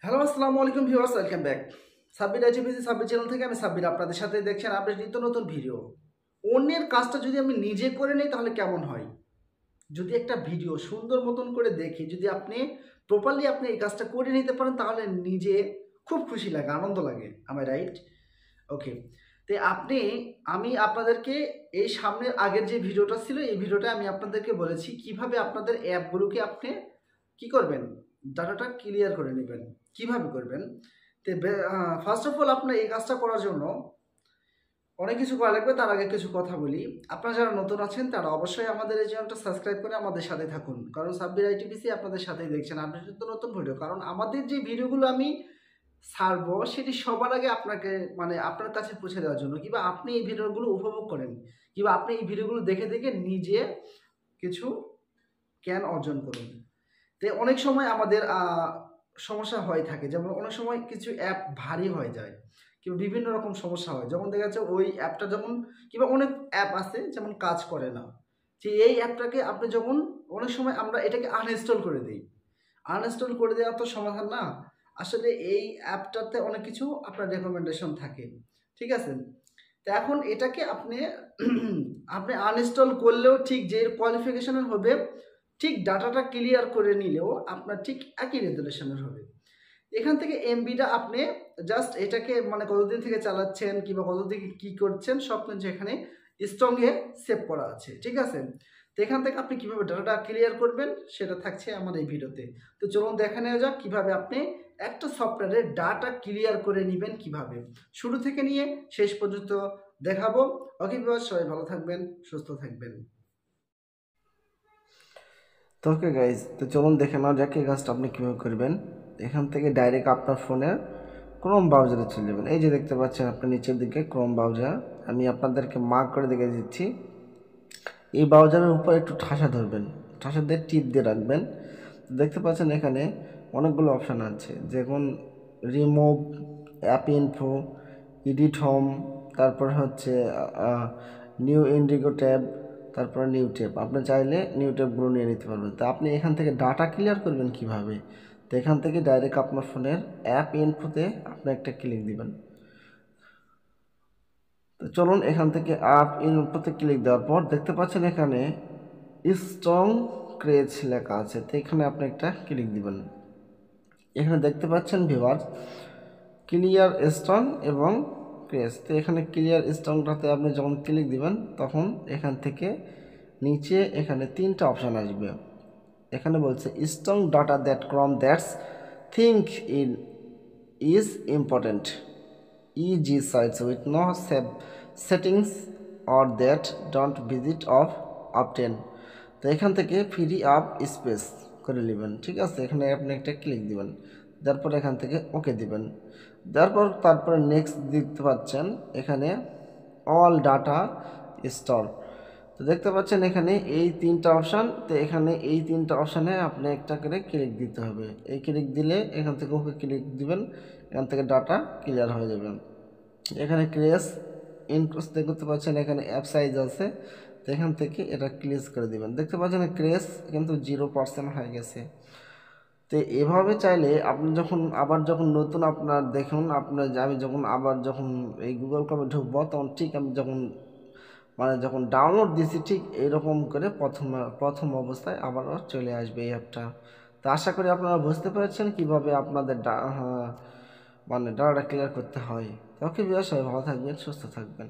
Hello আসসালামু আলাইকুম viewers, welcome back. Sabbir ITVC Sabbir channel থেকে আমি সাব্বির আপনাদের সাথে দেখছেন আপডেট নিত্য নতুন ভিডিও। অন্যের কাজটা যদি আমি নিজে করে নিই তাহলে কেমন হয়? যদি একটা ভিডিও সুন্দর মতন করে দেখি, যদি আপনি প্রপারলি এই কাজটা করে নিতে পারেন তাহলে নিজে খুব খুশি লাগে, আনন্দ লাগে। আমার রাইট? ওকে। তো আমি আপনাদেরকে এই সামনের আগের যে ভিডিওটা ছিল এই ভিডিওটা আমি আপনাদেরকে বলেছি কিভাবে আপনাদের অ্যাপগুলোকে আপনি কি করবেন, ডাটাটা ক্লিয়ার করে নেবেন, কিভাবে করবেন। তো ফার্স্ট অফ অল আপনার এই কাজটা করার জন্য অনেক কিছু করা লাগবে। তার আগে কিছু কথা বলি। আপনারা যারা নতুন আছেন তারা অবশ্যই আমাদের এই চ্যানেলটা সাবস্ক্রাইব করে আমাদের সাথে থাকুন, কারণ সাব্বির আইটিপিসি আপনাদের সাথেই দেখছেন আপনি তো নতুন ভিডিও। কারণ আমাদের যে ভিডিওগুলো আমি ছাড়বো সেটি সবার আগে আপনাকে আপনার কাছে পৌঁছে দেওয়ার জন্য, কিংবা আপনি এই ভিডিওগুলো উপভোগ করেন, কিংবা আপনি এই ভিডিওগুলো দেখে দেখে নিজে কিছু জ্ঞান অর্জন করুন। তো অনেক সময় আমাদের সমস্যা হয়ে থাকে, যেমন অনেক সময় কিছু অ্যাপ ভারী হয়ে যায় কিংবা বিভিন্ন রকম সমস্যা হয়, যখন দেখা যাচ্ছে ওই অ্যাপটা যখন, কিংবা অনেক অ্যাপ আছে যেমন কাজ করে না, যে এই অ্যাপটাকে আপনি যখন, অনেক সময় আমরা এটাকে আনইনস্টল করে দিই। আনইনস্টল করে দেওয়া তো সমাধান না। আসলে এই অ্যাপটাতে অনেক কিছু আপনার রেকমেন্ডেশন থাকে, ঠিক আছে? তো এখন এটাকে আপনি আপনি আনইনস্টল করলেও ঠিক যে কোয়ালিফিকেশনের হবে, ঠিক ডাটাটা ক্লিয়ার করে নিলেও আপনার ঠিক একই রেজুলেশনের হবে। এখান থেকে এমবিটা আপনি জাস্ট এটাকে কতদিন থেকে চালাচ্ছেন কিংবা কতদিন কি করছেন সব কিছু এখানে স্ট্রংয়ে সেভ করা আছে, ঠিক আছে? তো এখান থেকে আপনি কিভাবে ডাটাটা ক্লিয়ার করবেন সেটা থাকছে আমার এই ভিডিওতে। তো চলুন দেখে নেওয়া যাক কিভাবে আপনি একটা সফটওয়্যারের ডাটা ক্লিয়ার করে নেবেন, কিভাবে শুরু থেকে নিয়ে শেষ পর্যন্ত দেখাবো। ওকে ভিউয়ার্স, সবাই ভালো থাকবেন, সুস্থ থাকবেন। তো ওকে গাইজ, তো চলুন দেখে নাও যাক এই কাজটা আপনি কীভাবে করবেন। এখান থেকে ডাইরেক্ট আপনার ফোনের ক্রোম ব্রাউজারে চলে যাবেন। এই যে দেখতে পাচ্ছেন আপনার নিচের দিকে ক্রোম ব্রাউজার, আমি আপনাদেরকে মার্ক করে দেখে দিচ্ছি। এই ব্রাউজারের উপর একটু ঠাসা ধরবেন, ঠাসা দিয়ে টিপ দিয়ে রাখবেন। দেখতে পাচ্ছেন এখানে অনেকগুলো অপশান আছে, যেমন remove, app info, edit home, তারপর হচ্ছে নিউ ইন্ডিগো ট্যাব, তারপর নিউ ট্যাব। আপনি চাইলে নিউ ট্যাবগুলো নিয়ে নিতে পারবেন। তো আপনি এখান থেকে ডাটা ক্লিয়ার করবেন কিভাবে? তো এখান থেকে ডাইরেক্ট আপনার ফোনের অ্যাপ ইনফোতে আপনি একটা ক্লিক দিবেন। তো চলুন এখান থেকে অ্যাপ ইনফোতে ক্লিক দেওয়ার পর দেখতে পাচ্ছেন এখানে স্ট্রং ক্রেজ লেখা আছে, তো এখানে আপনি একটা ক্লিক দিবেন। এখানে দেখতে পাচ্ছেন ভিউয়ার্স ক্লিয়ার স্ট্রং এবং ক্রেজ। তো এখানে ক্লিয়ার স্ট্রংটাতে আপনি যখন ক্লিক দিবেন তখন এখান থেকে নিচে এখানে তিনটা অপশান আসবে। এখানে বলছে strong data that chrome that's think in is important easy sites with no settings or that don't visit of often. তো এখান থেকে ফ্রি আপ স্পেস করে নেবেন, ঠিক আছে? এখানে আপনি একটা ক্লিক দিবেন, তারপর এখান থেকে ওকে দিবেন। তারপরে নেক্সট দেখতে পাচ্ছেন এখানে অল ডাটা স্টোর। তো দেখতে পাচ্ছেন এখানে এই তিনটা অপশান, তো এখানে এই তিনটা অপশানে আপনি একটা করে ক্লিক দিতে হবে। এই ক্লিক দিলে এখান থেকে ওকে ক্লিক দিবেন, এখান থেকে ডাটা ক্লিয়ার হয়ে যাবে। এখানে ক্রেস ইনক্রুজ দেখতে পাচ্ছেন এখানে অ্যাপ সাইজ আছে, তো এখান থেকে এটা ক্লিজ করে দিবেন। দেখতে পাচ্ছেন ক্রেস কিন্তু 0% হয়ে গেছে। তো এভাবে চাইলে আপনি যখন নতুন আপনার দেখুন আপনার আমি যখন এই গুগল ক্রমে ঢুকবো তখন ঠিক আমি যখন ডাউনলোড দিছি ঠিক এরকম করে প্রথম অবস্থায় আবারও চলে আসবে এই অ্যাপটা। তো আশা করি আপনারা বুঝতে পেরেছেন কীভাবে আপনাদের ডাটাটা ক্লিয়ার করতে হয়। ওকে ভিউয়ার্স, সবাই ভালো থাকবেন, সুস্থ থাকবেন।